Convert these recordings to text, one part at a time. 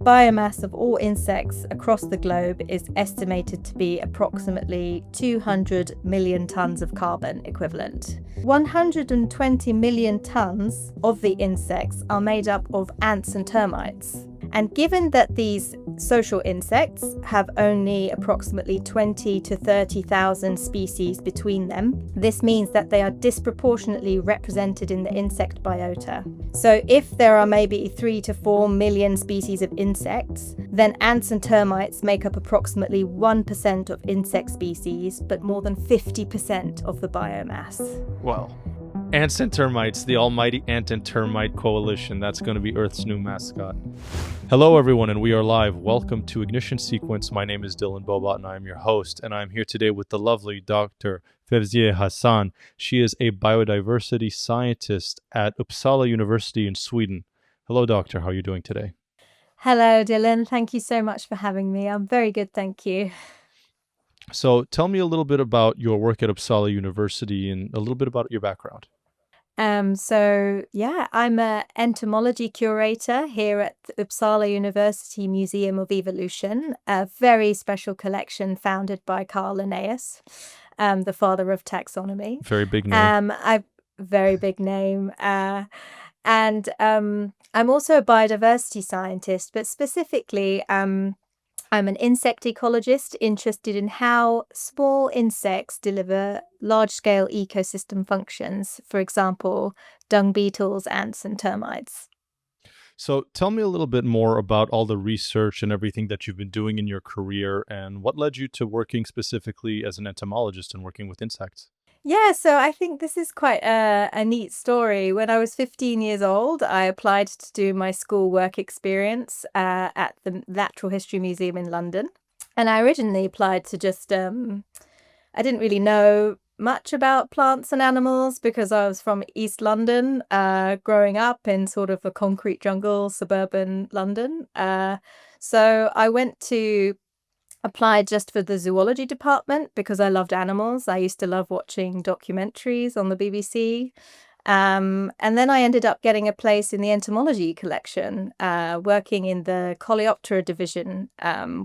biomass of all insects across the globe is estimated to be approximately 200 million tons of carbon equivalent. 120 million tons of the insects are made up of ants and termites. And given that these social insects have only approximately 20 to 30,000 species between them, this means that they are disproportionately represented in the insect biota. So if there are maybe 3 to 4 million species of insects, then ants and termites make up approximately 1% of insect species, but more than 50% of the biomass. Well, ants and termites, the almighty ant and termite coalition. That's going to be Earth's new mascot. Hello, everyone, and we are live. Welcome to Ignition Sequence. My name is Dylan Bohbot, and I am your host. And I'm here today with the lovely Dr. Fevziye Hasan. She is a biodiversity scientist at Uppsala University in Sweden. Hello, doctor. How are you doing today? Hello, Dylan. Thank you so much for having me. I'm very good, thank you. So tell me a little bit about your work at Uppsala University and a little bit about your background. I'm an entomology curator here at the Uppsala University Museum of Evolution, a very special collection founded by Carl Linnaeus, the father of taxonomy. Very big name. Very big name. And I'm also a biodiversity scientist, but specifically, I'm an insect ecologist interested in how small insects deliver large-scale ecosystem functions, for example, dung beetles, ants, and termites. So tell me a little bit more about all the research and everything that you've been doing in your career and what led you to working specifically as an entomologist and working with insects. Yeah, so I think this is quite a neat story. When I was 15 years old, I applied to do my school work experience at the Natural History Museum in London. And I originally applied to just, I didn't really know much about plants and animals because I was from East London, growing up in sort of a concrete jungle, suburban London. So I applied just for the zoology department because I loved animals. I used to love watching documentaries on the BBC. And then I ended up getting a place in the entomology collection, working in the Coleoptera division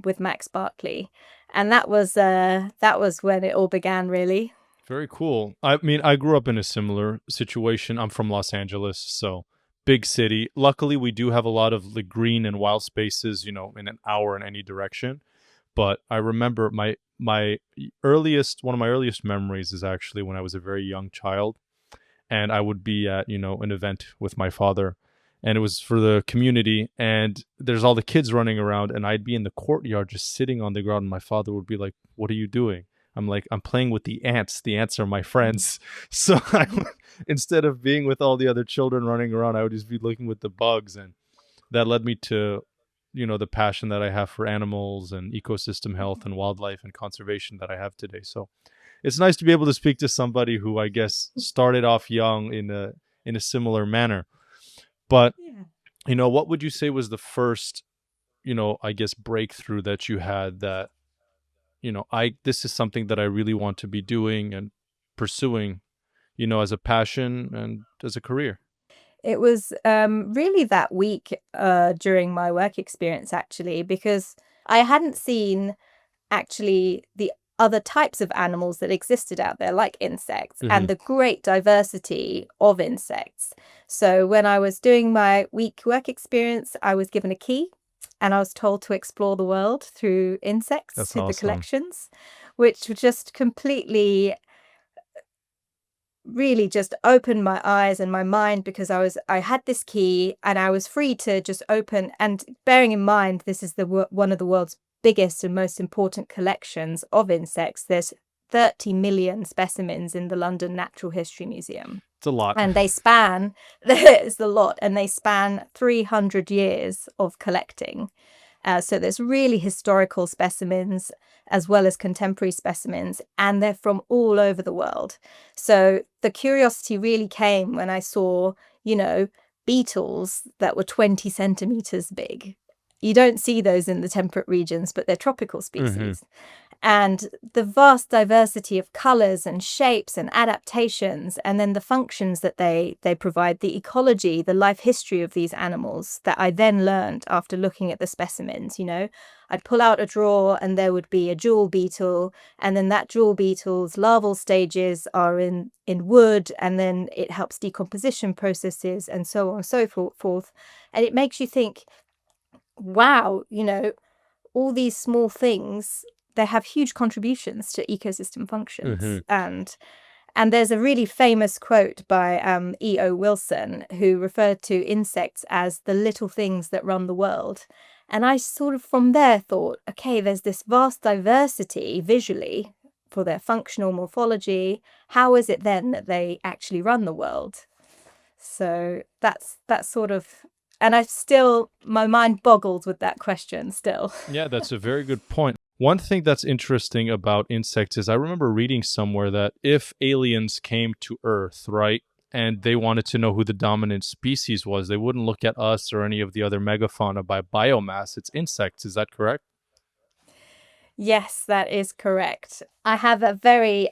with Max Barkley. And that was when it all began, really. Very cool. I mean, I grew up in a similar situation. I'm from Los Angeles, so big city. Luckily, we do have a lot of the green and wild spaces, in an hour in any direction. But I remember one of my earliest memories is actually when I was a very young child, and I would be at an event with my father, and it was for the community, and there's all the kids running around, and I'd be in the courtyard just sitting on the ground, and my father would be like, "What are you doing?" I'm like, "I'm playing with the ants. The ants are my friends." So instead of being with all the other children running around, I would just be looking with the bugs, and that led me to the passion that I have for animals and ecosystem health and wildlife and conservation that I have today. So it's nice to be able to speak to somebody who I guess started off young in a similar manner. But, what would you say was the first, I guess breakthrough that you had that, this is something that I really want to be doing and pursuing, as a passion and as a career? It was really that week during my work experience, actually, because I hadn't seen actually the other types of animals that existed out there, like insects, and the great diversity of insects. So when I was doing my week work experience, I was given a key and I was told to explore the world through insects. That's through the awesome. collections, which just completely really just opened my eyes and my mind, because I had this key and I was free to just open. And bearing in mind, this is one of the world's biggest and most important collections of insects. There's 30 million specimens in the London Natural History Museum. It's a lot. And it's a lot, and they span 300 years of collecting. So there's really historical specimens as well as contemporary specimens, and they're from all over the world. So the curiosity really came when I saw, beetles that were 20 centimeters big. You don't see those in the temperate regions, but they're tropical species. And the vast diversity of colors and shapes and adaptations, and then the functions that they provide, the ecology, the life history of these animals that I then learned after looking at the specimens. I'd pull out a drawer and there would be a jewel beetle, and then that jewel beetle's larval stages are in wood, and then it helps decomposition processes and so on and so forth. And it makes you think, wow, all these small things, they have huge contributions to ecosystem functions. Hmm. And there's a really famous quote by E.O. Wilson, who referred to insects as the little things that run the world. And I sort of from there thought, okay, there's this vast diversity visually for their functional morphology. How is it then that they actually run the world? So that's sort of, and my mind boggles with that question still. Yeah, that's a very good point. One thing that's interesting about insects is I remember reading somewhere that if aliens came to Earth, right, and they wanted to know who the dominant species was, they wouldn't look at us or any of the other megafauna by biomass. It's insects. Is that correct? Yes, that is correct. I have a very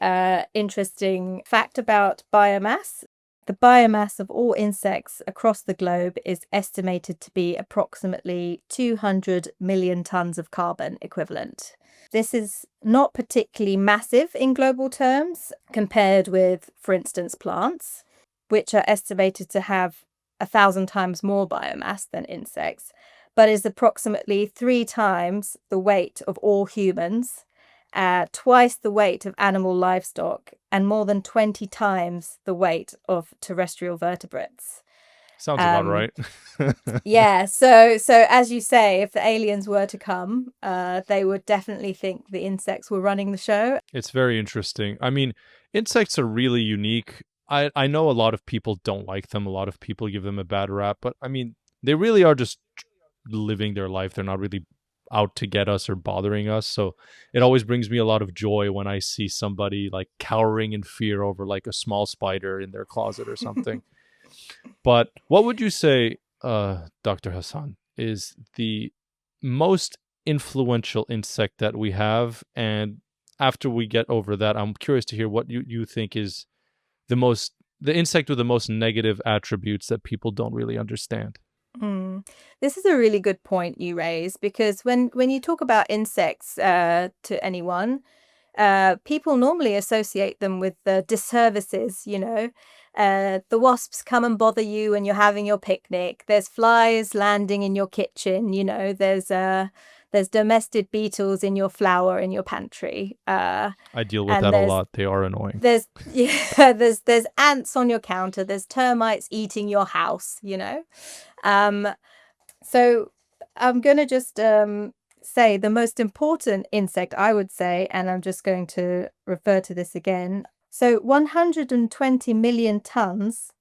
interesting fact about biomass. The biomass of all insects across the globe is estimated to be approximately 200 million tons of carbon equivalent. This is not particularly massive in global terms compared with, for instance, plants, which are estimated to have 1,000 times more biomass than insects, but is approximately 3 times the weight of all humans, twice the weight of animal livestock, and more than 20 times the weight of terrestrial vertebrates. Sounds about Um, right. yeah, so as you say, if the aliens were to come, they would definitely think the insects were running the show. It's very interesting. I mean, insects are really unique. I know a lot of people don't like them. A lot of people give them a bad rap, but I mean, they really are just living their life. They're not really out to get us or bothering us. So it always brings me a lot of joy when I see somebody like cowering in fear over like a small spider in their closet or something. But what would you say, Dr. Hassan, is the most influential insect that we have? And after we get over that, I'm curious to hear what you think is the insect with the most negative attributes that people don't really understand. Mm. This is a really good point you raise, because when you talk about insects to anyone, people normally associate them with the disservices, the wasps come and bother you when you're having your picnic. There's flies landing in your kitchen, there's domestic beetles in your flour in your pantry. I deal with And that a lot. They are annoying. there's ants on your counter, there's termites eating your house. Um, so I'm going to just say the most important insect, I would say, and I'm just going to refer to this again. So 120 million tons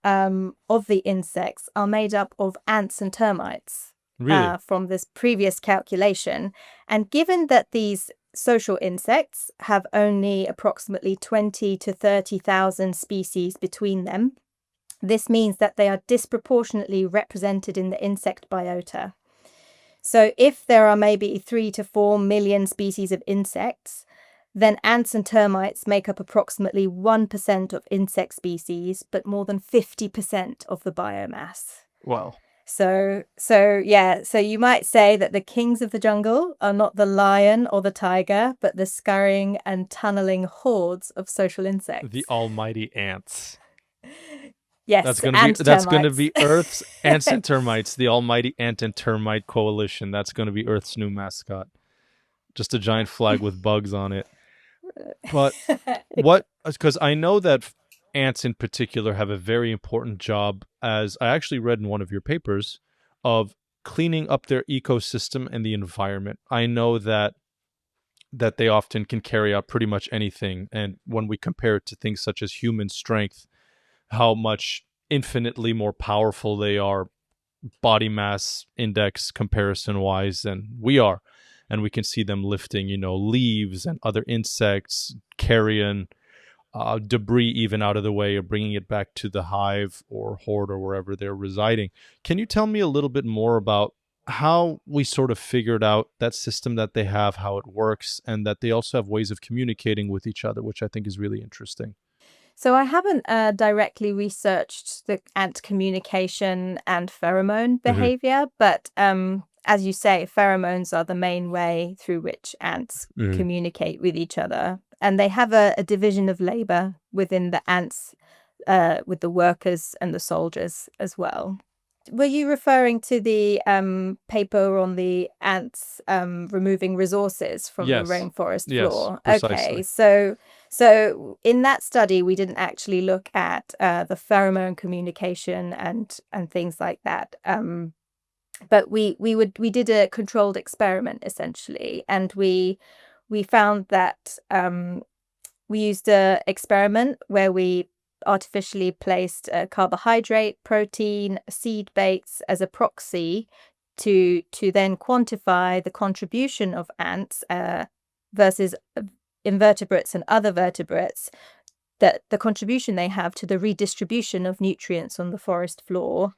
of the insects are made up of ants and termites Really? from this previous calculation. And given that these social insects have only approximately 20 to 30,000 species between them, this means that they are disproportionately represented in the insect biota. So if there are maybe 3 to 4 million species of insects, then ants and termites make up approximately 1% of insect species, but more than 50% of the biomass. Well, So you might say that the kings of the jungle are not the lion or the tiger, but the scurrying and tunneling hordes of social the insects. almighty ants. Yes, and That's gonna termites. be Earth's ants and termites, the almighty ant and termite coalition. That's gonna be Earth's new mascot. Just a giant flag with bugs on it. But what? Because I know that ants in particular have a very important job, as I actually read in one of your papers, of cleaning up their ecosystem and the environment. I know that they often can carry out pretty much anything, and when we compare it to things such as human strength, how much infinitely more powerful they are body mass index comparison wise than we are. And we can see them lifting, leaves and other insects, carrion, debris even out of the way, or bringing it back to the hive or horde or wherever they're residing. Can you tell me a little bit more about how we sort of figured out that system that they have, how it works, and that they also have ways of communicating with each other, which I think is really interesting. So I haven't directly researched the ant communication and pheromone Hmm. behavior, but as you say, pheromones are the main way through which ants Hmm. communicate with each other. And they have a division of labor within the ants, with the workers and the soldiers as well. Were you referring to the paper on the ants removing resources from the Yes. rainforest Yes, floor? Okay, precisely. so in that study, we didn't actually look at the pheromone communication and things like that. But we did a controlled experiment essentially, and we found that we used a experiment where we artificially placed a carbohydrate, protein, seed baits as a proxy to then quantify the contribution of ants versus invertebrates and other vertebrates, that the contribution they have to the redistribution of nutrients on the forest floor,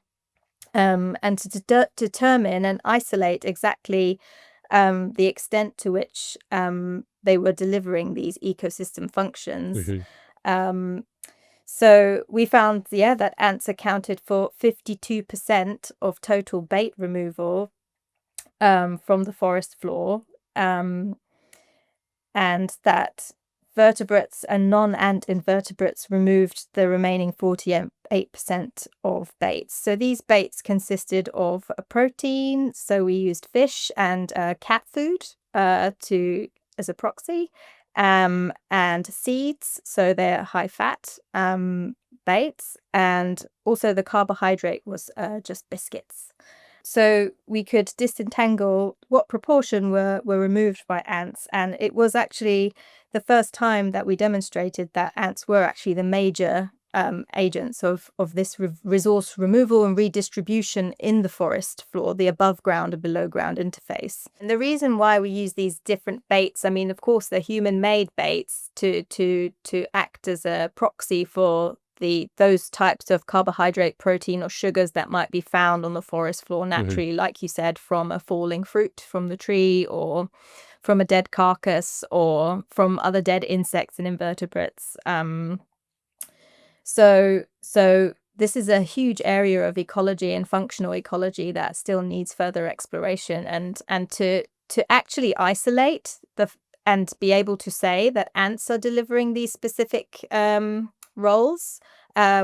and to determine and isolate exactly the extent to which they were delivering these ecosystem functions. Hmm. Um, so we found, yeah, that ants accounted for 52% of total bait removal from the forest floor, um, and that vertebrates and non-ant invertebrates removed the remaining 48% of baits. So these baits consisted of a protein, so we used fish and cat food to as a proxy, and seeds, so they're high-fat baits, and also the carbohydrate was just biscuits. So we could disentangle what proportion were removed by ants, and it was actually the first time that we demonstrated that ants were actually the major agents of this resource removal and redistribution in the forest floor, the above ground and below ground interface. And the reason why we use these different baits, I mean, of course, they're human-made baits to act as a proxy for those types of carbohydrate, protein, or sugars that might be found on the forest floor Hmm. naturally, like you said, from a falling fruit from the tree, or from a dead carcass, or from other dead insects and invertebrates. So this is a huge area of ecology and functional ecology that still needs further exploration, and to actually isolate and be able to say that ants are delivering these specific roles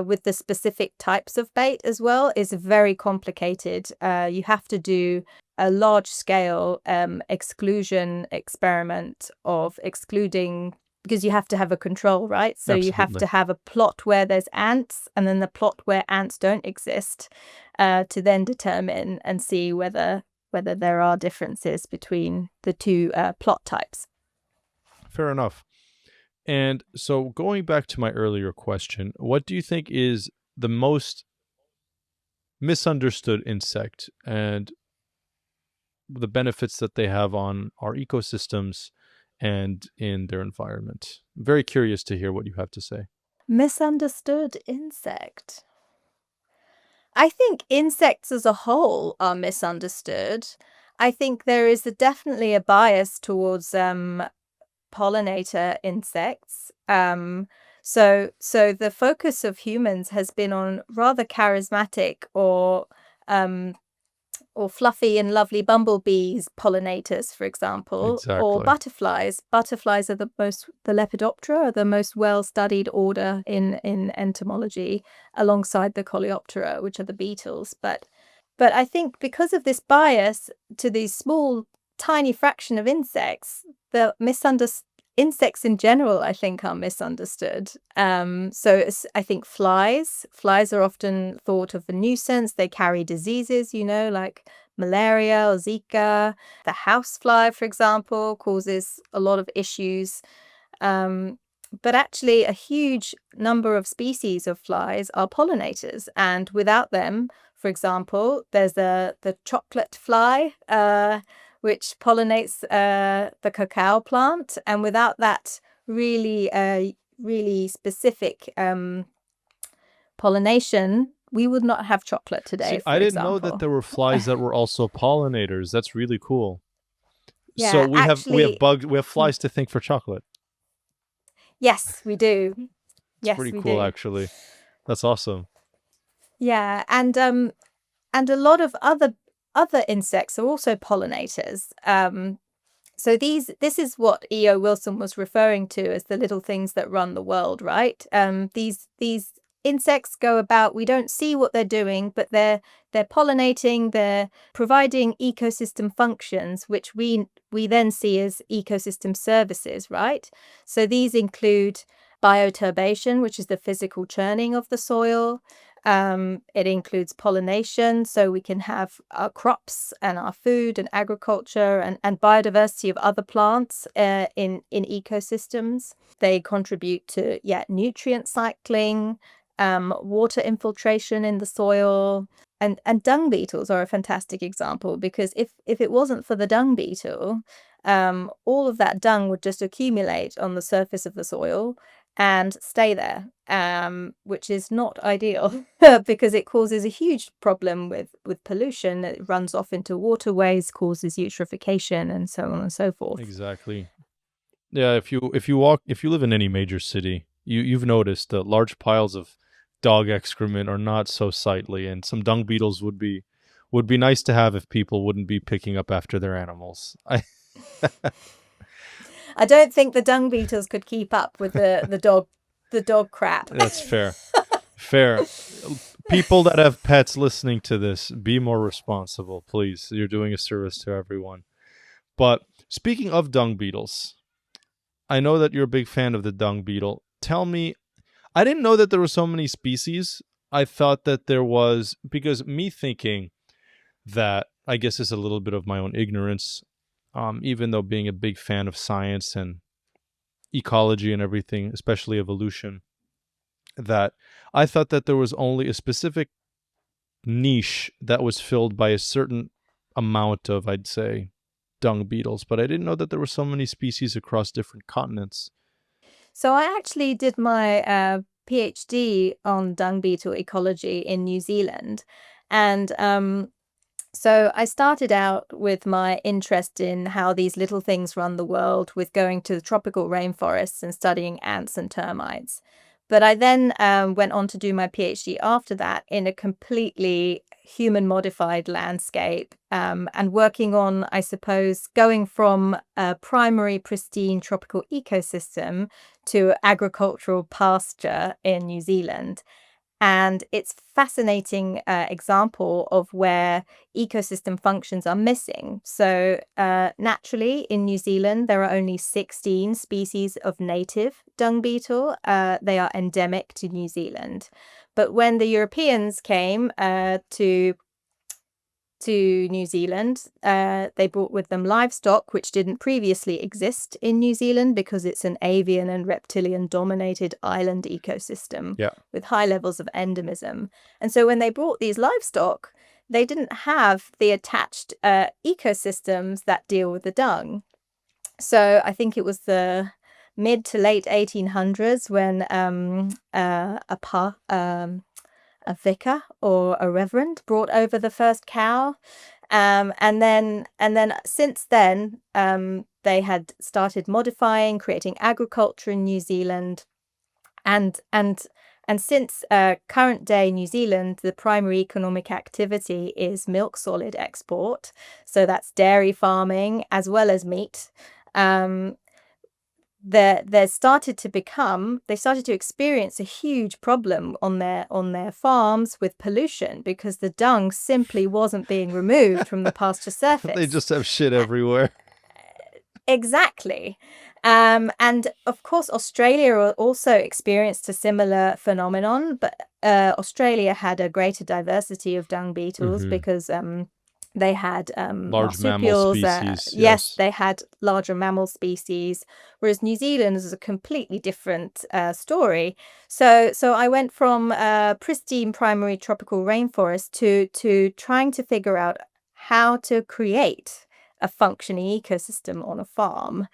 with the specific types of bait as well is very complicated. You have to do a large scale exclusion experiment of excluding, because you have to have a control, right? So you have Absolutely. to have a plot where there's ants and then the plot where ants don't exist, to then determine and see whether there are differences between the two plot types. Fair enough. And so, going back to my earlier question, what do you think is the most misunderstood insect and the benefits that they have on our ecosystems and in their environment? I'm very curious to hear what you have to say. Misunderstood insect. I think insects as a whole are misunderstood. I think there is definitely a bias towards pollinator insects. So the focus of humans has been on rather charismatic um, or fluffy and lovely bumblebees, pollinators, for example, or Exactly. butterflies. Butterflies are the Lepidoptera are the most well-studied order in entomology, alongside the Coleoptera, which are the beetles. But I think because of this bias to these small, tiny fraction of insects, the insects in general, I think, are misunderstood. I think flies are often thought of a nuisance. They carry diseases, like malaria or Zika. The housefly, for example, causes a lot of issues. But actually, a huge number of species of flies are pollinators, and without them, for example, there's the chocolate fly, which pollinates the cacao plant, and without that really specific pollination we would not have chocolate today, See, I for didn't know that example. there were flies that were also pollinators. That's really cool. So Yeah, we have actually, bugs, we have mm, flies to thank for chocolate. yes, we do. It's Yes, pretty we cool, do. actually. That's awesome. Yeah, and a lot of other insects are also pollinators. So this is what E.O. Wilson was referring to as the little things that run the world, right? These insects go about. We don't see what they're doing, but they're pollinating. They're providing ecosystem functions, which we then see as ecosystem services, right? So these include bioturbation, which is the physical churning of the soil. It includes pollination, so we can have our crops and our food and agriculture and biodiversity of other plants in ecosystems. They contribute to nutrient cycling, water infiltration in the soil, and dung beetles are a fantastic example because if it wasn't for the dung beetle, all of that dung would just accumulate on the surface of the soil and stay there, which is not ideal because it causes a huge problem with pollution. It runs off into waterways, causes eutrophication, and so on and so forth. Exactly. Yeah, if you live in any major city, you've noticed that large piles of dog excrement are not so sightly, and some dung beetles would be nice to have if people wouldn't be picking up after their animals. I don't think the dung beetles could keep up with the dog crap. That's fair. Fair. People that have pets listening to this, be more responsible, please. You're doing a service to everyone. But speaking of dung beetles, I know that you're a big fan of the dung beetle. Tell me, I didn't know that there were so many species. I thought that there was, because me thinking that, I guess is a little bit of my own ignorance, even though being a big fan of science and ecology and everything, especially evolution, that I thought that there was only a specific niche that was filled by a certain amount of, I'd say, dung beetles, but I didn't know that there were so many species across different continents. So I actually did my PhD on dung beetle ecology in New Zealand, and so I started out with my interest in how these little things run the world with going to the tropical rainforests and studying ants and termites. But I then went on to do my PhD after that in a completely human modified landscape and working on, I suppose, going from a primary pristine tropical ecosystem to agricultural pasture in New Zealand. And it's fascinating example of where ecosystem functions are missing. So naturally in New Zealand, there are only 16 species of native dung beetle. They are endemic to New Zealand. But when the Europeans came to New Zealand, they brought with them livestock, which didn't previously exist in New Zealand because it's an avian and reptilian dominated island ecosystem Yeah. with high levels of endemism. And so when they brought these livestock, they didn't have the attached ecosystems that deal with the dung. So I think it was the mid to late 1800s when a vicar or a reverend brought over the first cow. And then since then, they had started modifying, creating agriculture in New Zealand. And since current day New Zealand, the primary economic activity is milk solid export. So that's dairy farming as well as meat. They started to experience a huge problem on their farms with pollution because the dung simply wasn't being removed from the pasture They surface. just have shit everywhere. Exactly. And of course, Australia also experienced a similar phenomenon, but Australia had a greater diversity of dung beetles Hmm. because they had Large mammal marsupials. species, Yes, yes. they had larger mammal species, whereas New Zealand is a completely different story. So I went from pristine primary tropical rainforest to trying to figure out how to create a functioning ecosystem on a farm.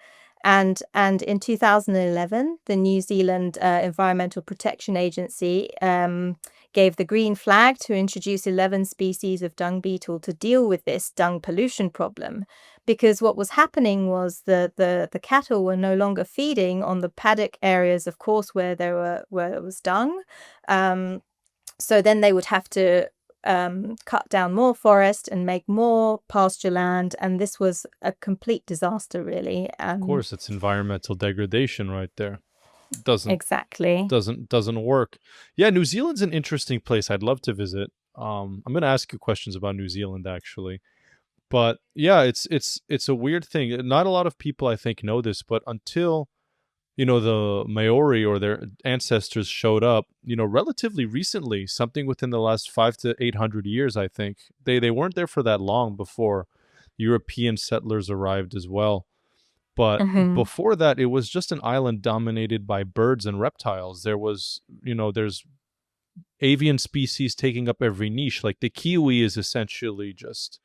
And in 2011, the New Zealand Environmental Protection Agency gave the green flag to introduce 11 species of dung beetle to deal with this dung pollution problem. Because what was happening was the cattle were no longer feeding on the paddock areas, of course, where there was dung. So then they would have to cut down more forest and make more pasture land, and this was a complete disaster, really. Of course, it's environmental degradation right there. Doesn't Exactly. doesn't work. Yeah, New Zealand's an interesting place. I'd love to visit. I'm going to ask you questions about New Zealand actually. But yeah, it's a weird thing. Not a lot of people I think know this, but until the Maori or their ancestors showed up, relatively recently, something within the last 500 to 800 years, I think. They weren't there for that long before European settlers arrived as well. But Hmm. before that, it was just an island dominated by birds and reptiles. There's avian species taking up every niche. Like the kiwi is essentially just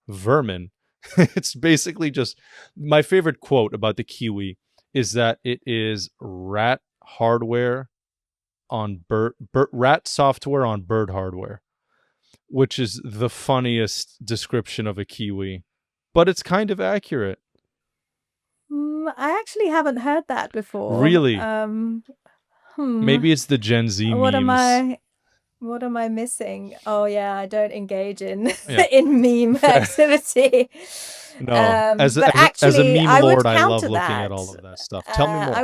vermin. It's basically just my favorite quote about the kiwi is that it is rat hardware on rat software on bird hardware, which is the funniest description of a kiwi, but it's kind of accurate. I actually haven't heard that before. Really, Hmm. maybe it's the Gen Z What am memes. I? What am I missing? Oh yeah, I don't engage in Yeah, in meme activity. no, But as a actually, meme I would lord, I love counter looking at that. all of that stuff. Tell me more. I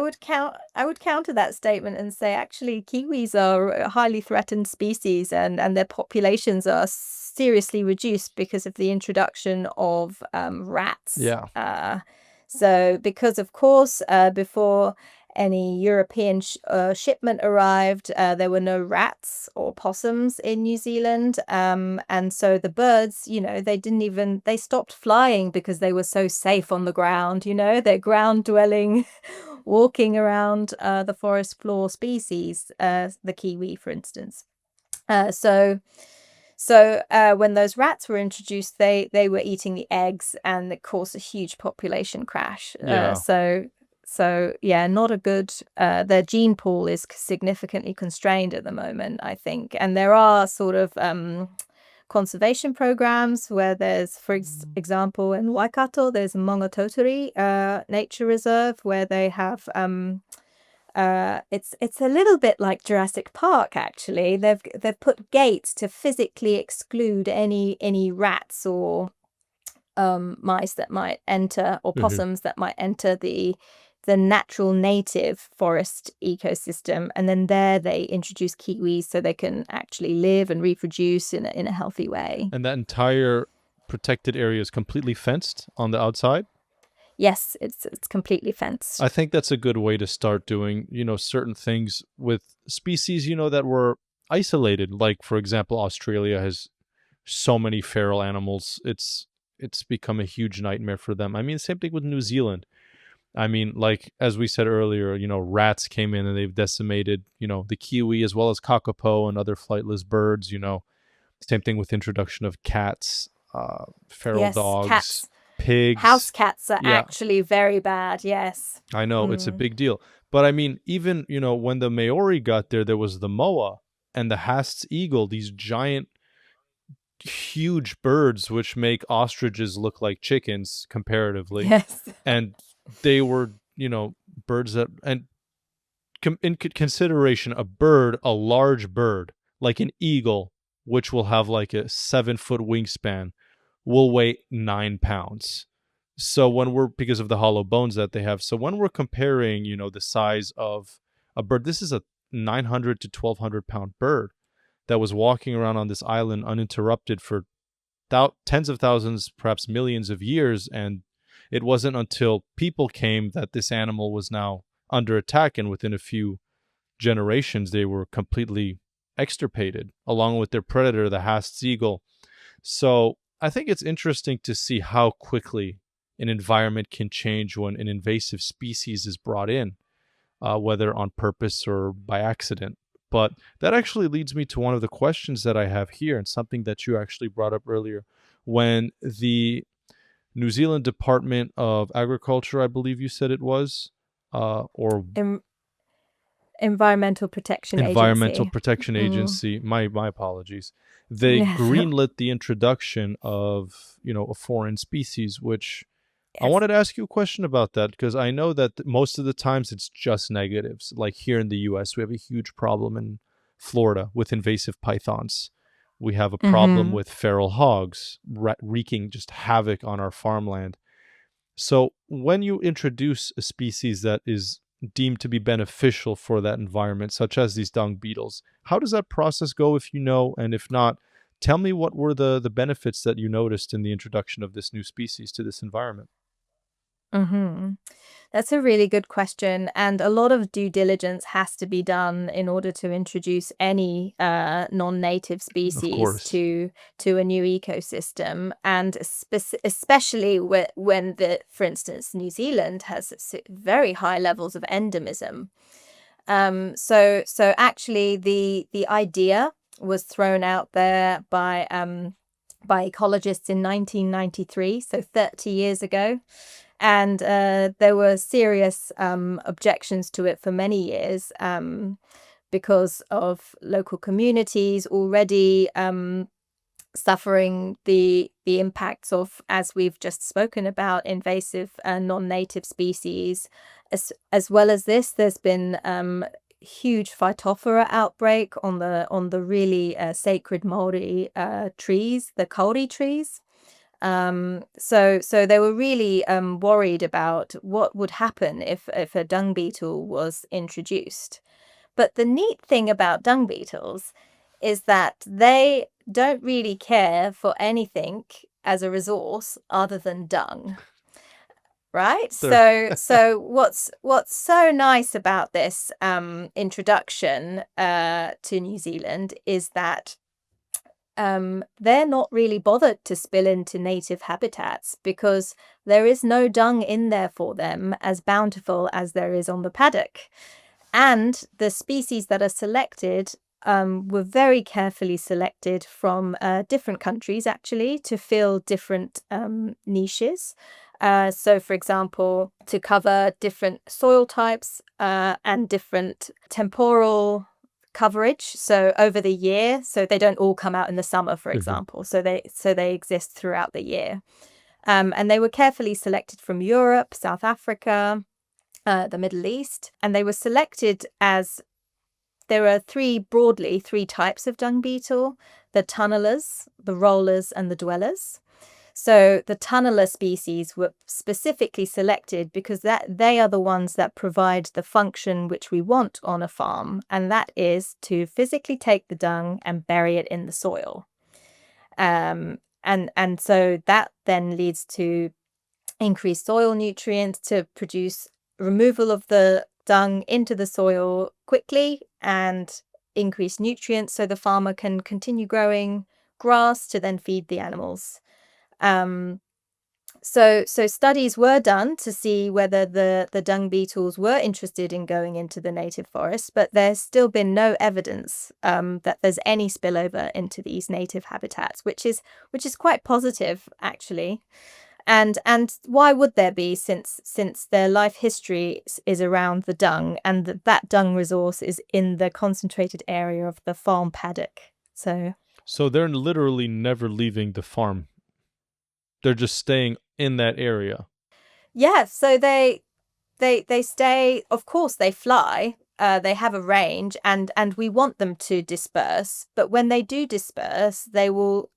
would counter that statement and say actually kiwis are a highly threatened species, and their populations are seriously reduced because of the introduction of rats. Yeah. So because of course before any European shipment arrived, there were no rats or possums in New Zealand. And so the birds, they stopped flying because they were so safe on the ground, they're ground dwelling, walking around the forest floor species, the kiwi, for instance. So when those rats were introduced, they were eating the eggs, and it caused a huge population crash. Yeah. So yeah, not a good. Their gene pool is significantly constrained at the moment, I think, and there are sort of conservation programs where there's, for example, in Waikato, there's Mongototori Nature Reserve where they have it's a little bit like Jurassic Park, actually. They've put gates to physically exclude any rats or mice that might enter, or Mhm. possums that might enter the natural native forest ecosystem, and then there they introduce kiwis so they can actually live and reproduce in a healthy way. And that entire protected area is completely fenced on the outside. Yes, it's completely fenced. I think that's a good way to start doing, certain things with species, that were isolated. Like, for example, Australia has so many feral animals. It's become a huge nightmare for them. I mean, same thing with New Zealand. I mean, like as we said earlier, rats came in and they've decimated, the kiwi as well as kakapo and other flightless birds. Same thing with introduction of cats, feral Yes, dogs, cats. House pigs. cats are Yeah, actually very bad, yes. I know it's a Mm. big deal. But I mean, even, when the Maori got there was the moa and the Haast's eagle, these giant, huge birds which make ostriches look like chickens comparatively. Yes. And they were, birds that, and in consideration, a large bird like an eagle, which will have like a 7 foot wingspan, will weigh 9 pounds. So because of the hollow bones that they have, so when we're comparing, the size of a bird, this is a 900 to 1,200 pound bird that was walking around on this island uninterrupted for tens of thousands, perhaps millions of years. And it wasn't until people came that this animal was now under attack. And within a few generations, they were completely extirpated along with their predator, the Haast's eagle. So I think it's interesting to see how quickly an environment can change when an invasive species is brought in, whether on purpose or by accident. But that actually leads me to one of the questions that I have here, and something that you actually brought up earlier. When the New Zealand Department of Agriculture, I believe you said it was, or En- Environmental Protection Environmental Agency. Protection Mm, Agency. My apologies. They yes. greenlit the introduction of, a foreign species, which I Yes. wanted to ask you a question about that, because I know that most of the times it's just negatives. Like here in the US, we have a huge problem in Florida with invasive pythons. We have a problem Hmm. with feral hogs wreaking just havoc on our farmland. So when you introduce a species that is deemed to be beneficial for that environment, such as these dung beetles, how does that process go, if you know? And if not, tell me what were the benefits that you noticed in the introduction of this new species to this environment? Hmm. That's a really good question, and a lot of due diligence has to be done in order to introduce any non-native Of species course. to a new ecosystem, and especially when for instance, New Zealand has very high levels of endemism. So actually, the idea was thrown out there by ecologists in 1993, so 30 years ago. And there were serious objections to it for many years because of local communities already suffering the impacts of, as we've just spoken about, invasive non-native species. As well as this, there's been huge Phytophthora outbreak on the really sacred Maori trees, the kauri trees. So they were really worried about what would happen if a dung beetle was introduced. But the neat thing about dung beetles is that they don't really care for anything as a resource other than dung, right? There. So what's so nice about this introduction to New Zealand is that they're not really bothered to spill into native habitats because there is no dung in there for them as bountiful as there is on the paddock. And the species that are selected were very carefully selected from different countries, actually, to fill different niches. So, for example, to cover different soil types and different temporal coverage, so over the year, so they don't all come out in the summer, for Mhm. example, so they exist throughout the year. And they were carefully selected from Europe, South Africa, the Middle East, and they were selected as there are broadly three types of dung beetle: the tunnelers, the rollers, and the dwellers. So the tunneler species were specifically selected because that they are the ones that provide the function which we want on a farm, and that is to physically take the dung and bury it in the soil. And so that then leads to increased soil nutrients to produce removal of the dung into the soil quickly and increase nutrients so the farmer can continue growing grass to then feed the animals. Um, so studies were done to see whether the dung beetles were interested in going into the native forest, but there's still been no evidence that there's any spillover into these native habitats, which is quite positive, actually. And why would there be, since their life history is around the dung, and that dung resource is in the concentrated area of the farm paddock. So So they're literally never leaving the farm. They're just staying in that area. yeah, so they stay. Of course, they fly. They have a range, and we want them to disperse. But when they do disperse, they will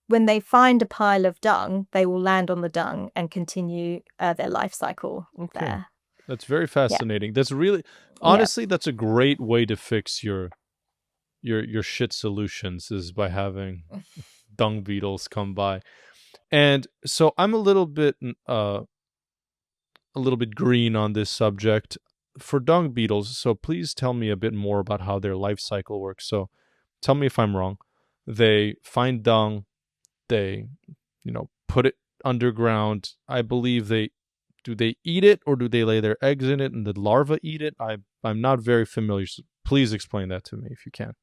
when they find a pile of dung, they will land on the dung and continue their life cycle Okay. there. That's very Yeah, fascinating. That's really, yeah. honestly, that's a great way to fix your shit solutions, is by having dung beetles come by. And so I'm a little bit green on this subject for dung beetles. So please tell me a bit more about how their life cycle works. So tell me if I'm wrong. They find dung, they, put it underground. I believe they eat it, or do they lay their eggs in it and the larvae eat it? I'm not very familiar. So please explain that to me if you can.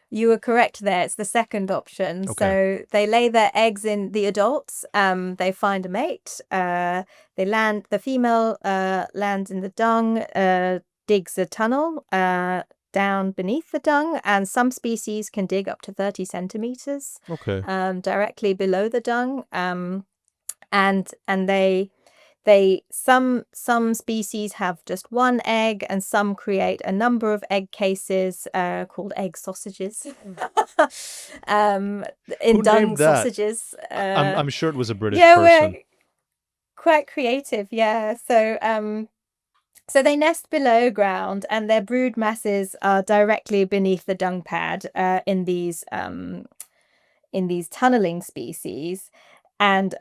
You were correct there. It's the second option. Okay. So they lay their eggs in the adults. They find a mate. The female lands in the dung, digs a tunnel down beneath the dung, and some species can dig up to 30 centimeters Okay. directly below the dung. And some species have just one egg, and some create a number of egg cases called egg sausages. In Who dung named that? sausages. I'm sure it was a British Yeah, we're person. quite creative. Yeah, so they nest below ground, and their brood masses are directly beneath the dung pad in these tunneling species. And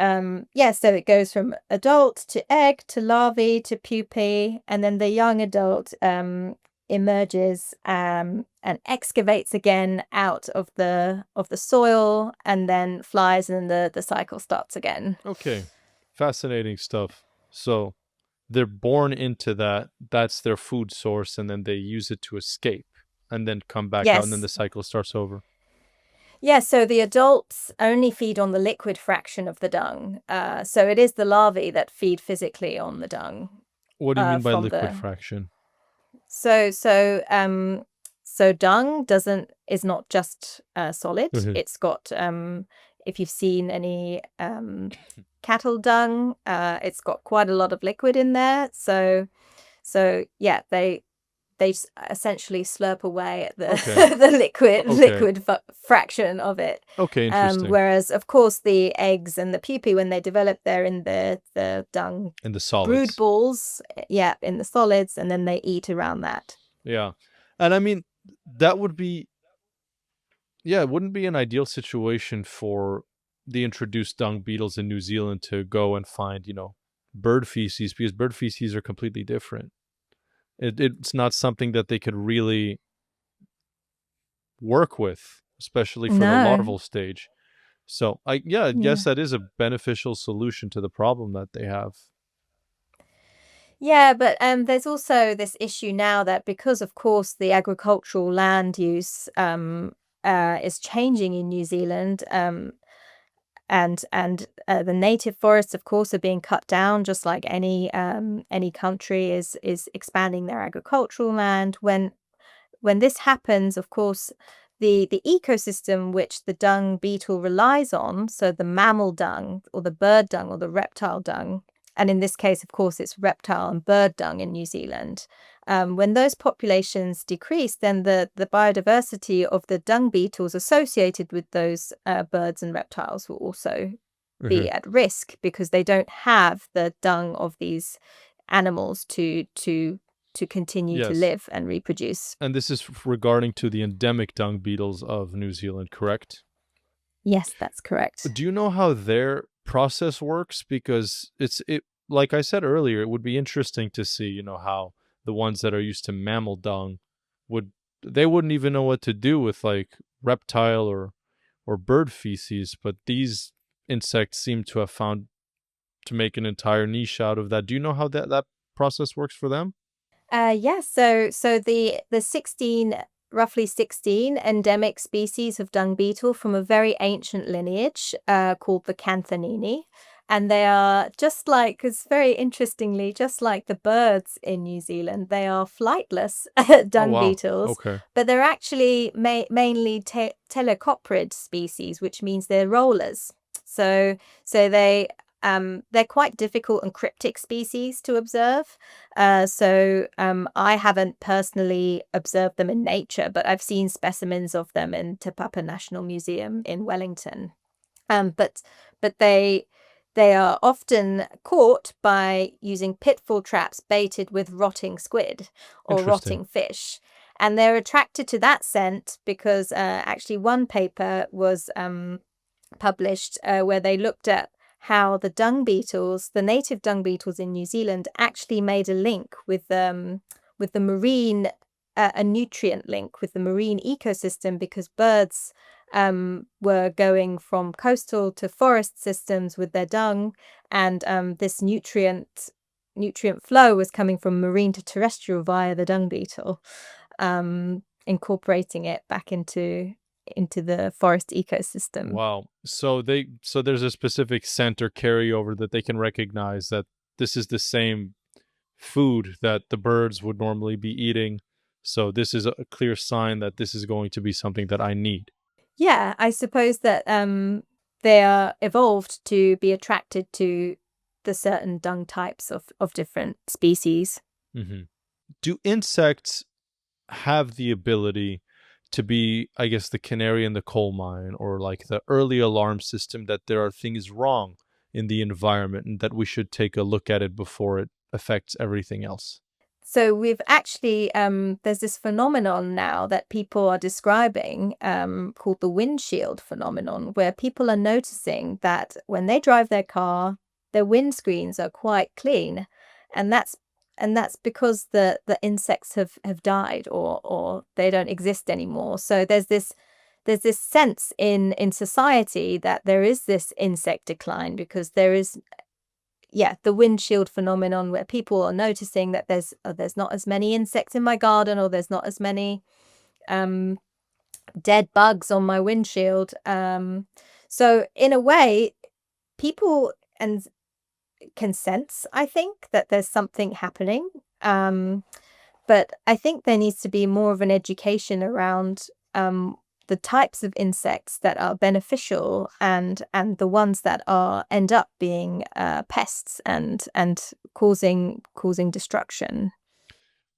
yeah, so it goes from adult to egg to larvae to pupae, and then the young adult emerges and excavates again out of the soil, and then flies, and the cycle starts again. Okay. Fascinating stuff. So they're born into that. That's their food source, and then they use it to escape and then come back out, and then the Yes. cycle starts over. Yeah, so the adults only feed on the liquid fraction of the dung. So it is the larvae that feed physically on the dung What do you mean by from liquid the fraction? So so so dung doesn't is not just solid. Mhm. It's got if you've seen any cattle dung, it's got quite a lot of liquid in there. So yeah, they essentially slurp away at the Okay. the liquid Okay. fraction of it. Okay, interesting. Whereas of course the eggs and the pupae, when they develop, they're in the dung And the brood solids. balls, yeah, in the solids, and then they eat around that. Yeah. And I mean, that would be, yeah, it wouldn't be an ideal situation for the introduced dung beetles in New Zealand to go and find, bird feces, because bird feces are completely different. It's not something that they could really work with, especially for the No. larval stage. So I guess Yeah. that is a beneficial solution to the problem that they have. Yeah, but there's also this issue now that, because of course the agricultural land use is changing in New Zealand, and the native forests, of course, are being cut down, just like any country is expanding their agricultural land. When this happens, of course, the ecosystem which the dung beetle relies on, so the mammal dung or the bird dung or the reptile dung, and in this case, of course, it's reptile and bird dung in New Zealand. When those populations decrease, then the biodiversity of the dung beetles associated with those birds and reptiles will also Mhm. be at risk, because they don't have the dung of these animals to continue to Yes. live and reproduce. And this is regarding to the endemic dung beetles of New Zealand, correct? Yes, that's correct. Do you know how their process works? Because like I said earlier, it would be interesting to see, how the ones that are used to mammal dung would they wouldn't even know what to do with like reptile or bird feces, but these insects seem to have found to make an entire niche out of that. Do you know how that process works for them? Yes, so the 16, roughly 16 endemic species of dung beetle from a very ancient lineage called the Canthanini. And they are just like, it's very interestingly, just like the birds in New Zealand, they are flightless Oh dung wow. beetles, Okay. but they're actually mainly telecoprid species, which means they're rollers. So they're quite difficult and cryptic species to observe. I haven't personally observed them in nature, but I've seen specimens of them in Te Papa National Museum in Wellington. But they are often caught by using pitfall traps baited with rotting squid or Interesting. rotting fish. And they're attracted to that scent because actually one paper was published where they looked at how the native dung beetles in New Zealand, actually made a link with the marine, a nutrient link with the marine ecosystem, because birds were going from coastal to forest systems with their dung, and this nutrient flow was coming from marine to terrestrial via the dung beetle. incorporating it back into the forest ecosystem. Wow. So there's a specific scent or carryover that they can recognize that this is the same food that the birds would normally be eating. So this is a clear sign that this is going to be something that I need. Yeah, I suppose that they are evolved to be attracted to the certain dung types of different species. Hmm. Do insects have the ability to be, I guess, the canary in the coal mine, or like the early alarm system that there are things wrong in the environment and that we should take a look at it before it affects everything else? So we've actually there's this phenomenon now that people are describing called the windshield phenomenon, where people are noticing that when they drive their car, their windscreens are quite clean, and that's because the insects have died, or they don't exist anymore. So there's this sense in society that there is this insect decline because there is, yeah, the windshield phenomenon, where people are noticing that there's not as many insects in my garden, or there's not as many um, dead bugs on my windshield. So in a way, people and can sense, I think, that there's something happening. Um, but I think there needs to be more of an education around the types of insects that are beneficial, and the ones that are end up being pests and causing destruction.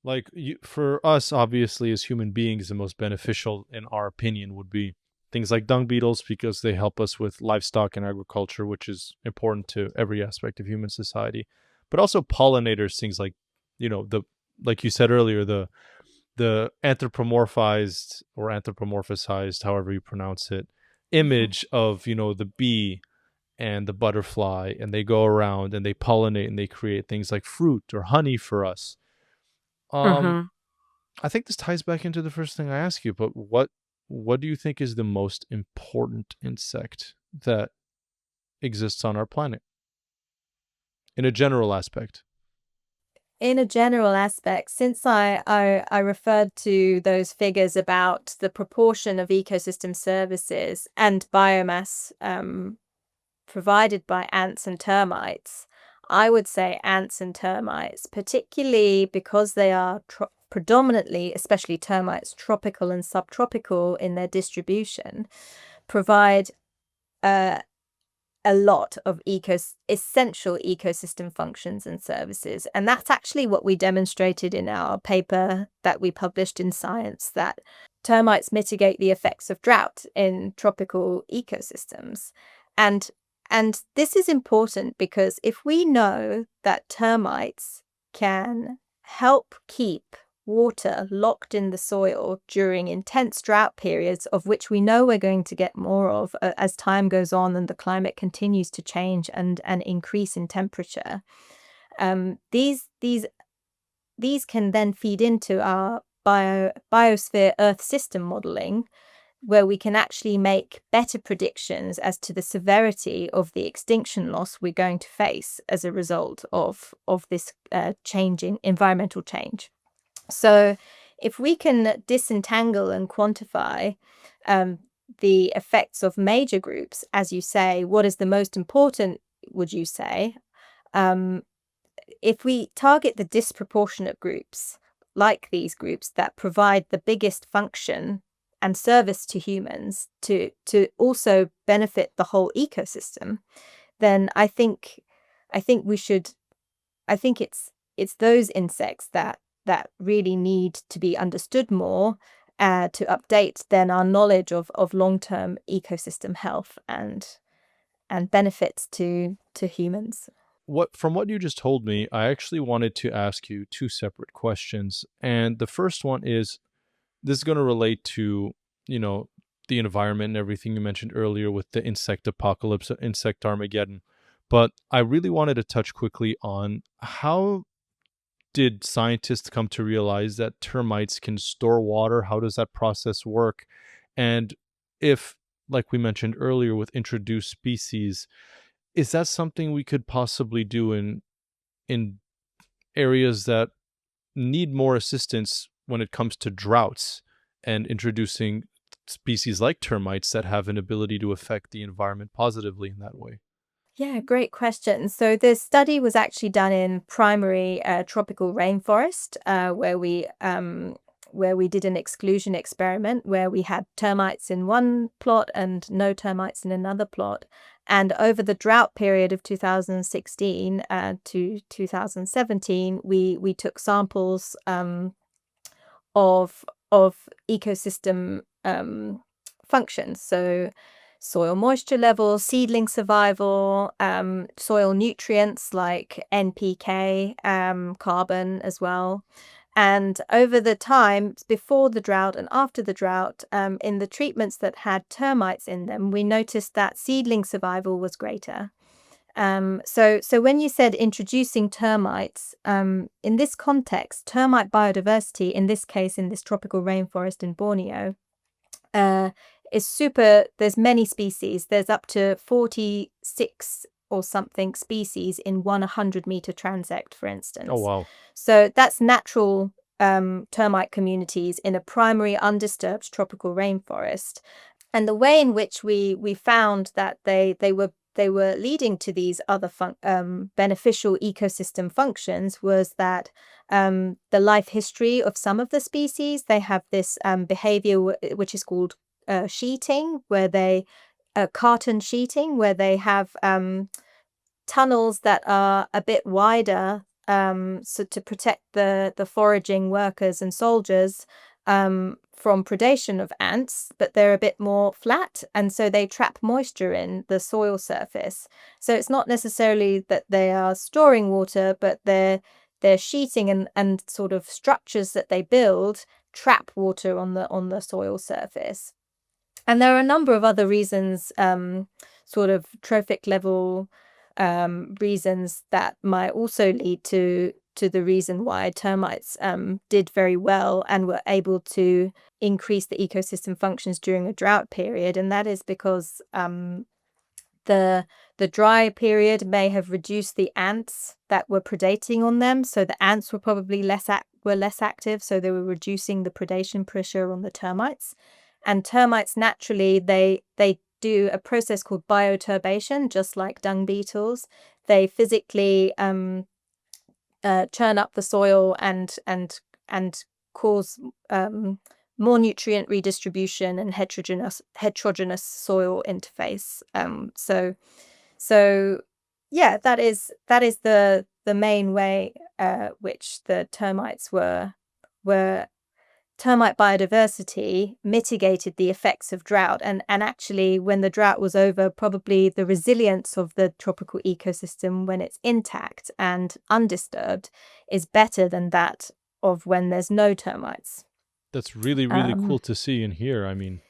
Like for us, obviously, as human beings, the most beneficial, in our opinion, would be things like dung beetles because they help us with livestock and agriculture, which is important to every aspect of human society. But also pollinators, things like, the like you said earlier, the anthropomorphized or anthropomorphized, however you pronounce it, Mhm. image of the bee and the butterfly, and they go around and they pollinate and they create things like fruit or honey for us. Um, Mhm. I think this ties back into the first thing I asked you, but what do you think is the most important insect that exists on our planet in a general aspect? In a general aspect, since I referred to those figures about the proportion of ecosystem services and biomass provided by ants and termites, I would say ants and termites, particularly because they are predominantly, especially termites, tropical and subtropical in their distribution, provide uh, a lot of essential ecosystem functions and services. And that's actually what we demonstrated in our paper that we published in Science, that termites mitigate the effects of drought in tropical ecosystems. And and this is important because if we know that termites can help keep water locked in the soil during intense drought periods, of which we know we're going to get more of as time goes on and the climate continues to change and increase in temperature. These can then feed into our biosphere Earth system modeling, where we can actually make better predictions as to the severity of the extinction loss we're going to face as a result of this changing environmental change. So, if we can disentangle and quantify um, the effects of major groups, as you say, what is the most important, would you say? Um, if we target the disproportionate groups, like these groups that provide the biggest function and service to humans to also benefit the whole ecosystem, then I think we should I think it's those insects that really need to be understood more, to update then our knowledge of long-term ecosystem health and benefits to humans. From what you just told me, I actually wanted to ask you two separate questions. And the first one is, this is going to relate to, you know, the environment and everything you mentioned earlier with the insect apocalypse, insect Armageddon. But I really wanted to touch quickly on how did scientists come to realize that termites can store water? How does that process work? And if, like we mentioned earlier, with introduced species, is that something we could possibly do in areas that need more assistance when it comes to droughts? and introducing species like termites that have an ability to affect the environment positively in that way? Yeah, great question. So this study was actually done in primary tropical rainforest, where we did an exclusion experiment where we had termites in one plot and no termites in another plot. And over the drought period of 2016 to 2017, we took samples of ecosystem functions. So soil moisture levels, seedling survival, soil nutrients like NPK, carbon as well. And over the time before the drought and after the drought, in the treatments that had termites in them, we noticed that seedling survival was greater. So when you said introducing termites, in this context, termite biodiversity, in this case, in this tropical rainforest in Borneo, uh, is super. There's many species. There's up to 46 or something species in 100-meter transect, for Oh, instance. wow. So that's natural termite communities in a primary undisturbed tropical rainforest. And the way in which we found that they were leading to these other beneficial ecosystem functions was that the life history of some of the species, they have this behavior which is called sheeting, where they carton sheeting, where they have tunnels that are a bit wider, so to protect the foraging workers and soldiers from predation of ants, but they're a bit more flat, and so they trap moisture in the soil surface. So it's not necessarily that they are storing water, but they're sheeting and sort of structures that they build trap water on the soil surface. And there are a number of other reasons, sort of trophic level reasons that might also lead to the reason why termites did very well and were able to increase the ecosystem functions during a drought period. And that is because the dry period may have reduced the ants that were predating on them. So the ants were probably less active, so they were reducing the predation pressure on the termites. And termites naturally they do a process called bioturbation, just like dung beetles. They physically churn up the soil and cause more nutrient redistribution and heterogeneous soil interface. So yeah, that is the main way which the termites were termite biodiversity mitigated the effects of drought. And actually, when the drought was over, probably the resilience of the tropical ecosystem when it's intact and undisturbed is better than that of when there's no termites. That's really, really cool Um, to see and hear. I mean,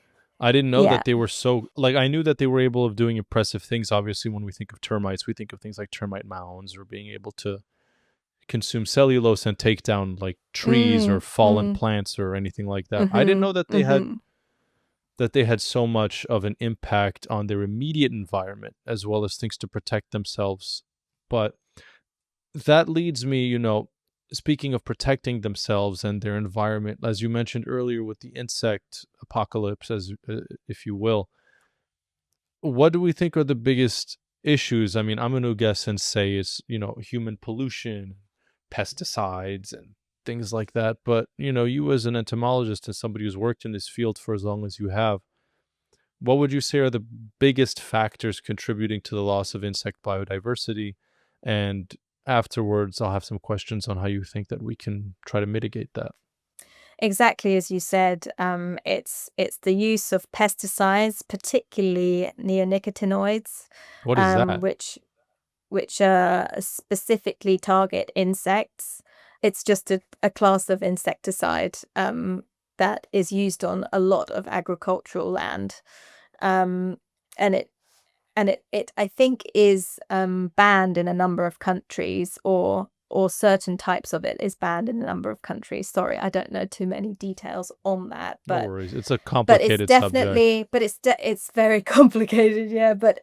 I didn't know yeah. that they were so, like, I knew that they were able of doing impressive things. Obviously, when we think of termites, we think of things like termite mounds or being able to consume cellulose and take down like trees or Mm, fallen mm, plants or anything like that. I didn't mm-hmm, know mm-hmm. that they had so much of an impact on their immediate environment as well as things to protect themselves. But that leads me, speaking of protecting themselves and their environment, as you mentioned earlier with the insect apocalypse, as if you will, what do we think are the biggest issues? I mean, I'm going to guess and say it's, human pollution, pesticides, and things like that. But, you as an entomologist and somebody who's worked in this field for as long as you have, what would you say are the biggest factors contributing to the loss of insect biodiversity? And afterwards, I'll have some questions on how you think that we can try to mitigate that. Exactly as you said, it's the use of pesticides, particularly neonicotinoids, What is um, that? which which specifically target insects. It's just a class of insecticide that is used on a lot of agricultural land, um, and it I think is banned in a number of countries, or certain types of it is banned in a number of countries. Sorry, I don't know too many details on that, No but worries. It's a it's complicated subject. definitely, it's very complicated, yeah. But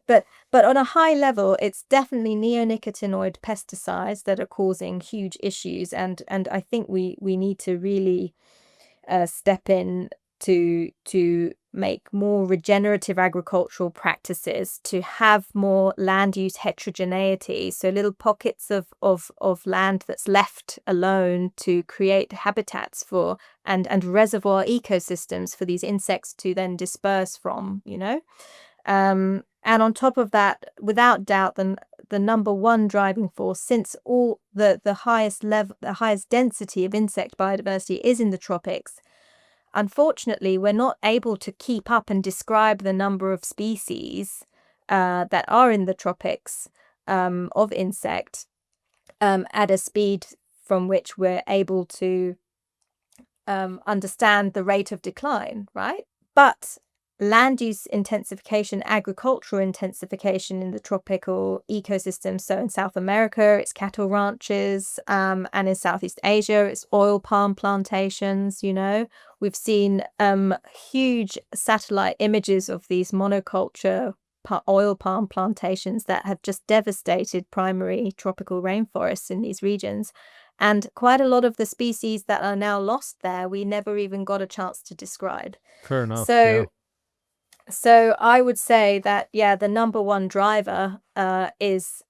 on a high level, it's definitely neonicotinoid pesticides that are causing huge issues, and I think we need to really step in to make more regenerative agricultural practices, to have more land use heterogeneity, so little pockets of land that's left alone to create habitats for and reservoir ecosystems for these insects to then disperse from, and on top of that, without doubt, the number one driving force, since all the highest density of insect biodiversity is in the tropics, unfortunately, we're not able to keep up and describe the number of species that are in the tropics of insect at a speed from which we're able to understand the rate of decline, right? But land use intensification, agricultural intensification in the tropical ecosystems. So in South America, it's cattle ranches, and in Southeast Asia, it's oil palm plantations. We've seen huge satellite images of these monoculture oil palm plantations that have just devastated primary tropical rainforests in these regions. And quite a lot of the species that are now lost there, we never even got a chance to describe. Fair enough. Yeah. So I would say that, the number one driver is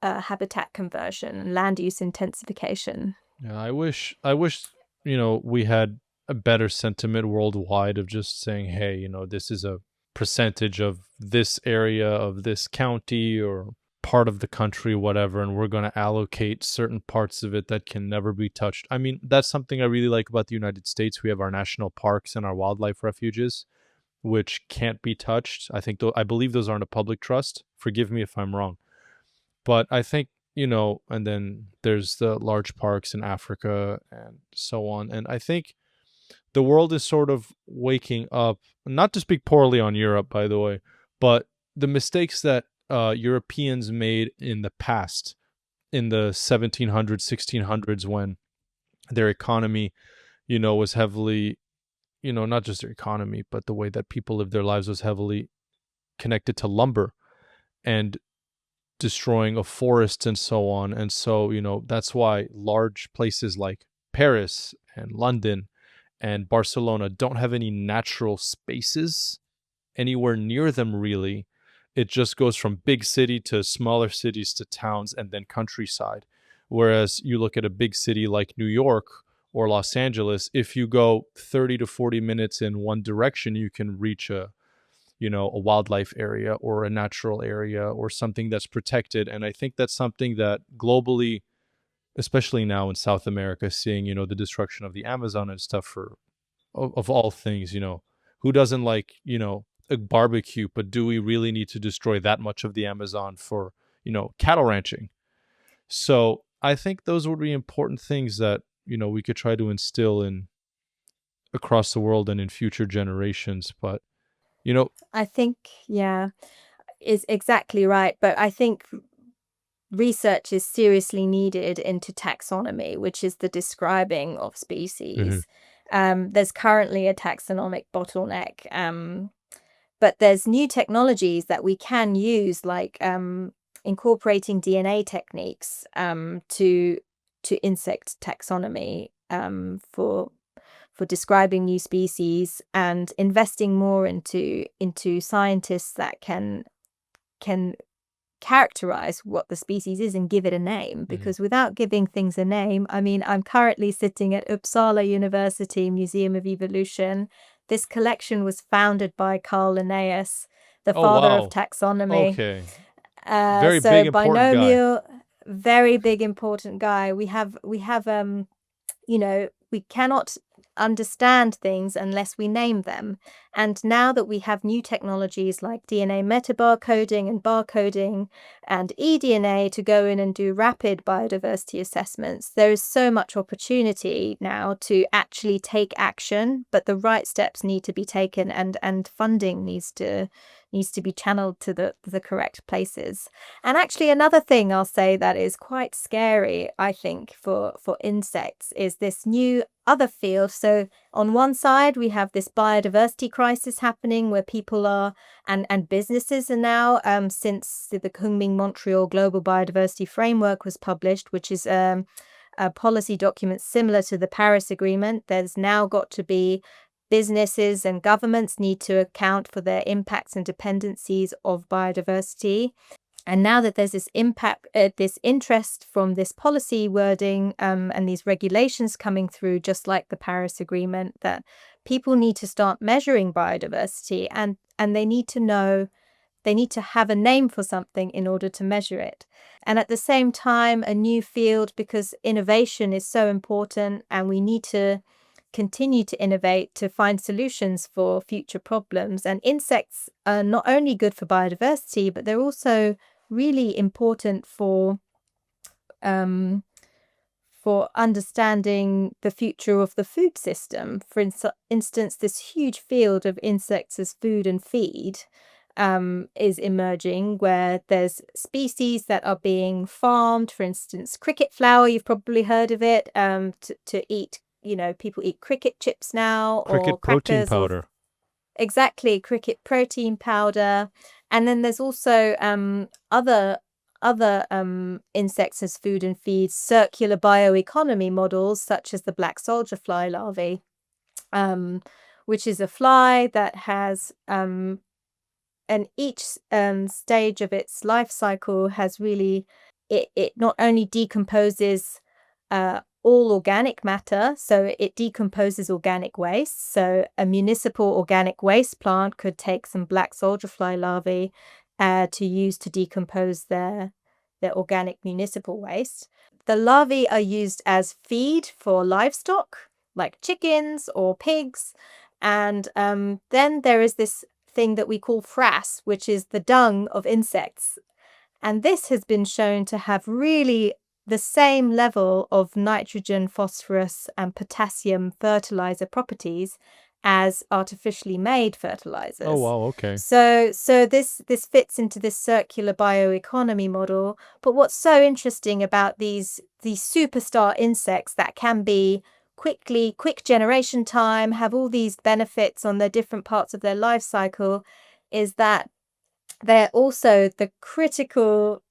habitat conversion and land use intensification. Yeah, I wish we had a better sentiment worldwide of just saying, hey, this is a percentage of this area of this county or part of the country, whatever, and we're going to allocate certain parts of it that can never be touched. I mean, that's something I really like about the United States. We have our national parks and our wildlife refuges, which can't be touched. I believe those are in a public trust. Forgive me if I'm wrong. But I think, and then there's the large parks in Africa and so on. And I think the world is sort of waking up, not to speak poorly on Europe, by the way, but the mistakes that Europeans made in the past, in the 1700s, 1600s, when their economy, was heavily, not just their economy, but the way that people lived their lives was heavily connected to lumber and destroying of forests and so on. And so, that's why large places like Paris and London and Barcelona don't have any natural spaces anywhere near them, really. It just goes from big city to smaller cities to towns and then countryside. Whereas you look at a big city like New York or Los Angeles, if you go 30 to 40 minutes in one direction, you can reach a wildlife area or a natural area or something that's protected. And I think that's something that globally, especially now in South America, seeing, the destruction of the Amazon and stuff of all things, who doesn't like, a barbecue, but do we really need to destroy that much of the Amazon for, cattle ranching? So I think those would be important things that, we could try to instill in across the world and in future generations. But, I think, is exactly right. But I think research is seriously needed into taxonomy, which is the describing of species. There's currently a taxonomic bottleneck, but there's new technologies that we can use, like incorporating DNA techniques to insect taxonomy for describing new species, and investing more into scientists that can characterize what the species is and give it a name. Because without giving things a name, I mean, I'm currently sitting at Uppsala University Museum of Evolution. This collection was founded by Carl Linnaeus, the father of taxonomy. Okay. Very so big, important binomial, guy. very big, important guy. We have we cannot understand things unless we name them. And now that we have new technologies like DNA metabarcoding and barcoding and eDNA to go in and do rapid biodiversity assessments, there is so much opportunity now to actually take action, but the right steps need to be taken, and funding needs to be channeled to the correct places. And actually, another thing I'll say that is quite scary, I think, for insects is this new other field. So on one side, we have this biodiversity crisis happening, where people are and businesses are now, since the Kunming-Montreal Global Biodiversity Framework was published, which is a policy document similar to the Paris Agreement. There's now got to be businesses and governments need to account for their impacts and dependencies of biodiversity. And now that there's this this interest from this policy wording and these regulations coming through, just like the Paris Agreement, that people need to start measuring biodiversity, and they need to know, they need to have a name for something in order to measure it. And at the same time, a new field, because innovation is so important and we need to continue to innovate to find solutions for future problems. And insects are not only good for biodiversity, but they're also really important for understanding the future of the food system. For instance, this huge field of insects as food and feed is emerging, where there's species that are being farmed. For instance, cricket flour, you've probably heard of it, to eat. People eat cricket chips now, or Cricket protein crackers, or powder. exactly, cricket protein powder. And then there's also other insects as food and feed, circular bioeconomy models, such as the black soldier fly larvae, which is a fly that has and each stage of its life cycle has really, it not only decomposes all organic matter, so it decomposes organic waste. So a municipal organic waste plant could take some black soldier fly larvae to use to decompose their organic municipal waste. The larvae are used as feed for livestock, like chickens or pigs. And then there is this thing that we call frass, which is the dung of insects. And this has been shown to have really the same level of nitrogen, phosphorus, and potassium fertilizer properties as artificially made fertilizers. Oh wow, okay. So this fits into this circular bioeconomy model. But what's so interesting about these superstar insects that can be quick generation time, have all these benefits on their different parts of their life cycle, is that they're also the critical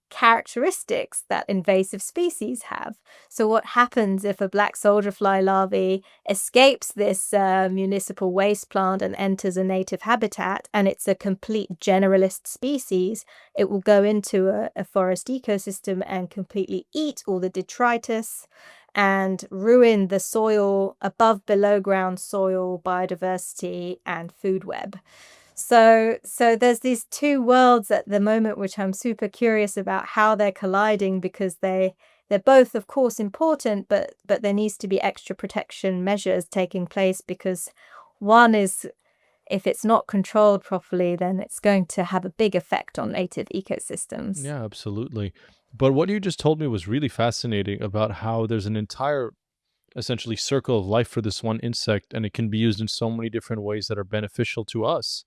characteristics that invasive species have. So what happens if a black soldier fly larvae escapes this municipal waste plant and enters a native habitat, and it's a complete generalist species? It will go into a forest ecosystem and completely eat all the detritus and ruin the soil, below ground soil biodiversity and food web. So there's these two worlds at the moment, which I'm super curious about how they're colliding, because they're both, of course, important, but there needs to be extra protection measures taking place, because one is, if it's not controlled properly, then it's going to have a big effect on native ecosystems. Yeah, absolutely. But what you just told me was really fascinating about how there's an entire essentially circle of life for this one insect, and it can be used in so many different ways that are beneficial to us.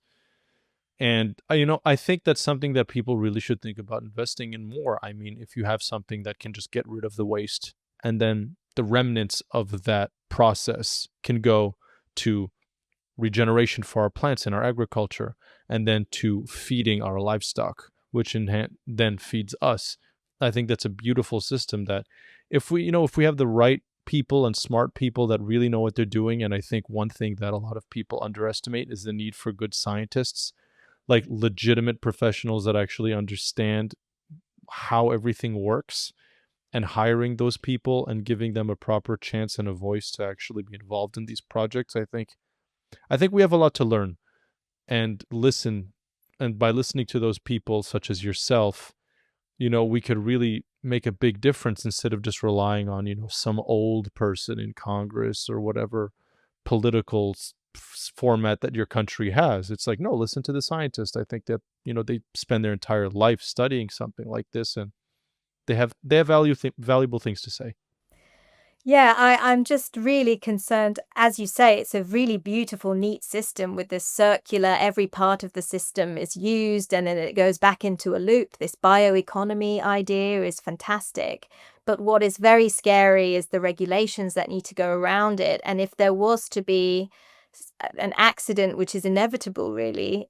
And I think that's something that people really should think about investing in more. I mean, if you have something that can just get rid of the waste, and then the remnants of that process can go to regeneration for our plants and our agriculture, and then to feeding our livestock, which then feeds us. I think that's a beautiful system that if we have the right people and smart people that really know what they're doing. And I think one thing that a lot of people underestimate is the need for good scientists, like legitimate professionals that actually understand how everything works, and hiring those people and giving them a proper chance and a voice to actually be involved in these projects. I think we have a lot to learn and listen. And by listening to those people such as yourself, we could really make a big difference instead of just relying on, some old person in Congress or whatever political format that your country has. It's like, no, listen to the scientists. I think that, they spend their entire life studying something like this, and they have valuable things to say. Yeah, I'm just really concerned. As you say, it's a really beautiful, neat system with this circular, every part of the system is used and then it goes back into a loop. This bioeconomy idea is fantastic. But what is very scary is the regulations that need to go around it. And if there was to be an accident, which is inevitable, really,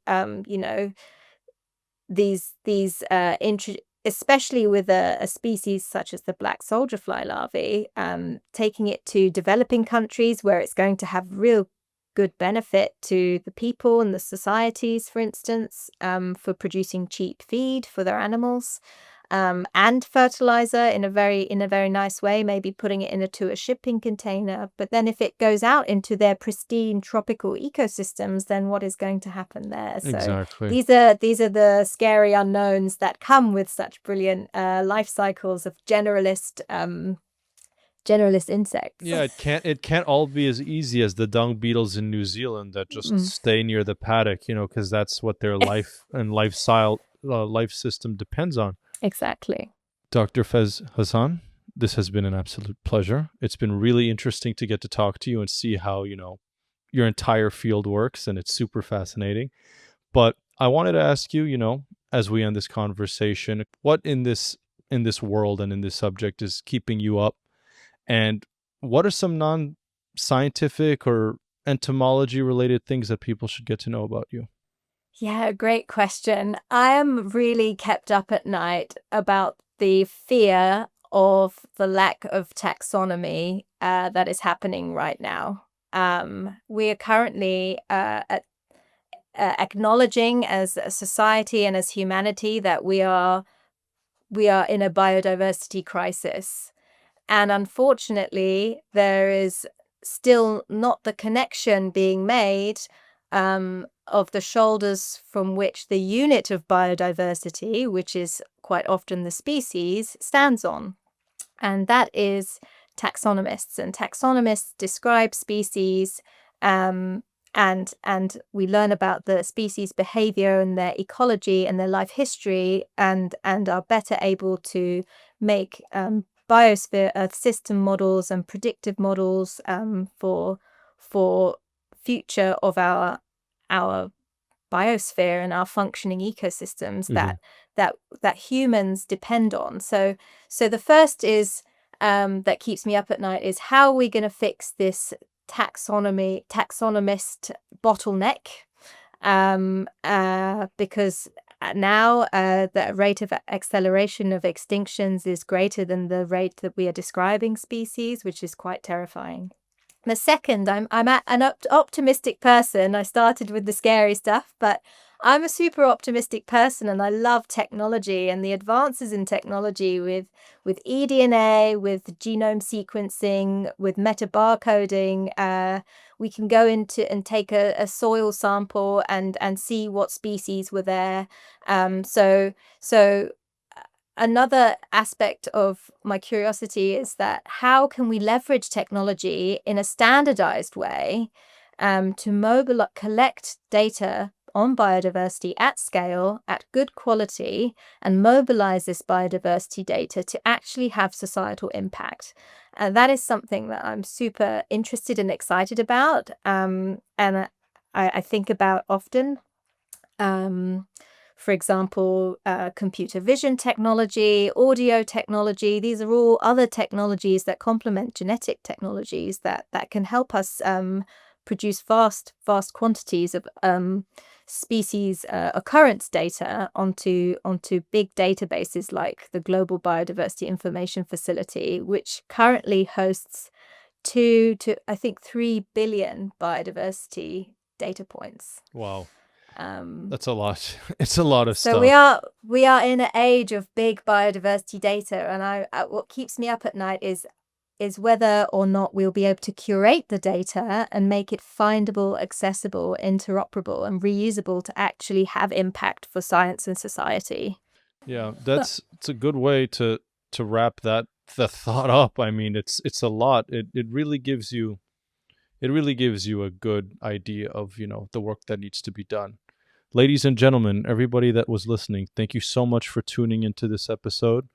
especially with a species such as the black soldier fly larvae, taking it to developing countries where it's going to have real good benefit to the people and the societies, for instance, for producing cheap feed for their animals, and fertilizer in a very nice way, maybe putting it into a shipping container. But then if it goes out into their pristine tropical ecosystems, then what is going to happen there? So Exactly. these are the scary unknowns that come with such brilliant life cycles of generalist insects. Yeah, it can't all be as easy as the dung beetles in New Zealand that just Mm. stay near the paddock, because that's what their life and lifestyle life system depends on. Exactly. Dr. Fez Hassan, this has been an absolute pleasure. It's been really interesting to get to talk to you and see how, your entire field works, and it's super fascinating. But I wanted to ask you, as we end this conversation, what in this world and in this subject is keeping you up, and what are some non-scientific or entomology related things that people should get to know about you? Yeah, great question. I am really kept up at night about the fear of the lack of taxonomy that is happening right now. We are currently acknowledging as a society and as humanity that we are in a biodiversity crisis. And unfortunately, there is still not the connection being made of the shoulders from which the unit of biodiversity, which is quite often the species, stands on. And that is taxonomists. And taxonomists describe species, um, and we learn about the species behavior and their ecology and their life history, and are better able to make biosphere Earth system models and predictive models for future of our biosphere and our functioning ecosystems Yeah. that humans depend on. So the first is that keeps me up at night is how are we going to fix this taxonomist bottleneck? Because now the rate of acceleration of extinctions is greater than the rate that we are describing species, which is quite terrifying. The second, I'm an optimistic person. I started with the scary stuff, but I'm a super optimistic person, and I love technology and the advances in technology with eDNA, with genome sequencing, with metabarcoding. We can go into and take a soil sample and see what species were there. So another aspect of my curiosity is that how can we leverage technology in a standardized way to collect data on biodiversity at scale, at good quality, and mobilize this biodiversity data to actually have societal impact. And that is something that I'm super interested and excited about, and I think about often. For example, computer vision technology, audio technology. These are all other technologies that complement genetic technologies that can help us produce vast quantities of species occurrence data onto big databases like the Global Biodiversity Information Facility, which currently hosts 2 to I think 3 billion biodiversity data points. Wow. Um, That's a lot. It's a lot of so stuff. we are in an age of big biodiversity data, and what keeps me up at night is whether or not we'll be able to curate the data and make it findable, accessible, interoperable, and reusable to actually have impact for science and society. Yeah, it's a good way to wrap the thought up. I mean, it's a lot. It really gives you a good idea of, the work that needs to be done. Ladies and gentlemen, everybody that was listening, thank you so much for tuning into this episode.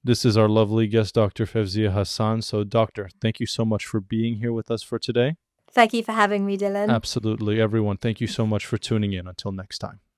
This is our lovely guest, Dr. Fevziye Hasan. So, Doctor, thank you so much for being here with us for today. Thank you for having me, Dylan. Absolutely, everyone. Thank you so much for tuning in. Until next time.